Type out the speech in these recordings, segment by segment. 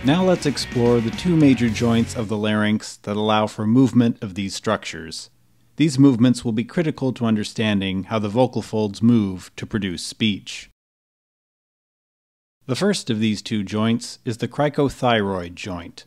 Now let's explore the two major joints of the larynx that allow for movement of these structures. These movements will be critical to understanding how the vocal folds move to produce speech. The first of these two joints is the cricothyroid joint.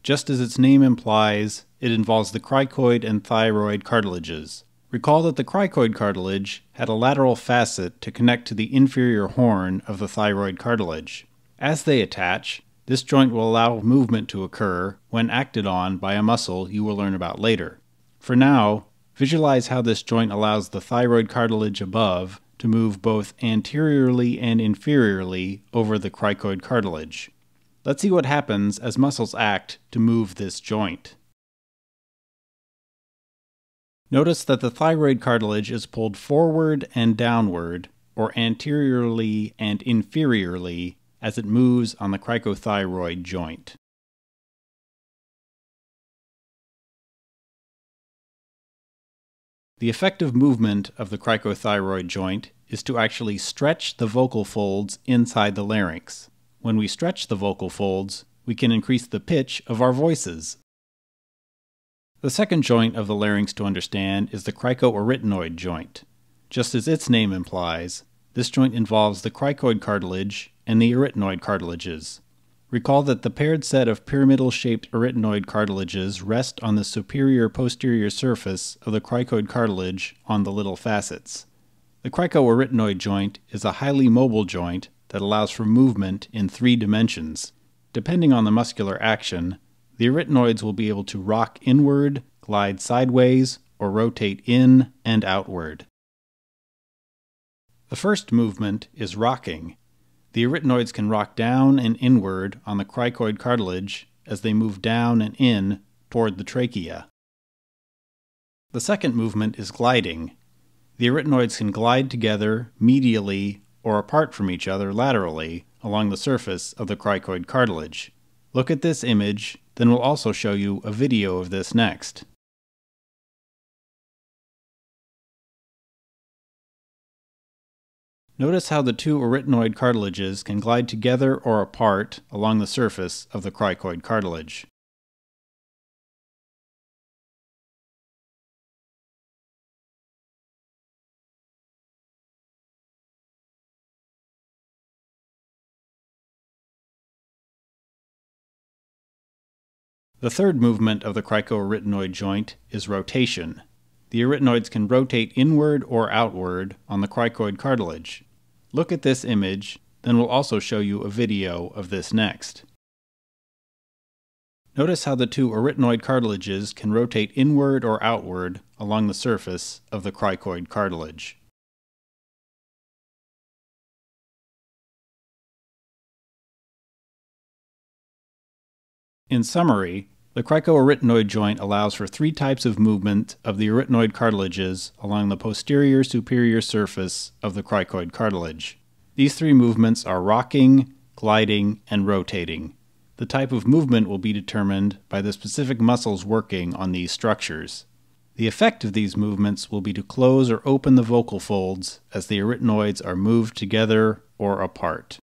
Just as its name implies, it involves the cricoid and thyroid cartilages. Recall that the cricoid cartilage had a lateral facet to connect to the inferior horn of the thyroid cartilage. As they attach, this joint will allow movement to occur when acted on by a muscle you will learn about later. For now, visualize how this joint allows the thyroid cartilage above to move both anteriorly and inferiorly over the cricoid cartilage. Let's see what happens as muscles act to move this joint. Notice that the thyroid cartilage is pulled forward and downward, or anteriorly and inferiorly, as it moves on the cricothyroid joint. The effective movement of the cricothyroid joint is to actually stretch the vocal folds inside the larynx. When we stretch the vocal folds, we can increase the pitch of our voices. The second joint of the larynx to understand is the cricoarytenoid joint. Just as its name implies, this joint involves the cricoid cartilage and the arytenoid cartilages. Recall that the paired set of pyramidal-shaped arytenoid cartilages rest on the superior-posterior surface of the cricoid cartilage on the little facets. The cricoarytenoid joint is a highly mobile joint that allows for movement in 3 dimensions. Depending on the muscular action, the arytenoids will be able to rock inward, glide sideways, or rotate in and outward. The first movement is rocking. The arytenoids can rock down and inward on the cricoid cartilage as they move down and in toward the trachea. The second movement is gliding. The arytenoids can glide together medially or apart from each other laterally along the surface of the cricoid cartilage. Look at this image, then we'll also show you a video of this next. Notice how the two arytenoid cartilages can glide together or apart along the surface of the cricoid cartilage. The third movement of the cricoarytenoid joint is rotation. The arytenoids can rotate inward or outward on the cricoid cartilage. Look at this image, then we'll also show you a video of this next. Notice how the two arytenoid cartilages can rotate inward or outward along the surface of the cricoid cartilage. In summary, the cricoarytenoid joint allows for 3 types of movement of the arytenoid cartilages along the posterior superior surface of the cricoid cartilage. These 3 movements are rocking, gliding, and rotating. The type of movement will be determined by the specific muscles working on these structures. The effect of these movements will be to close or open the vocal folds as the arytenoids are moved together or apart.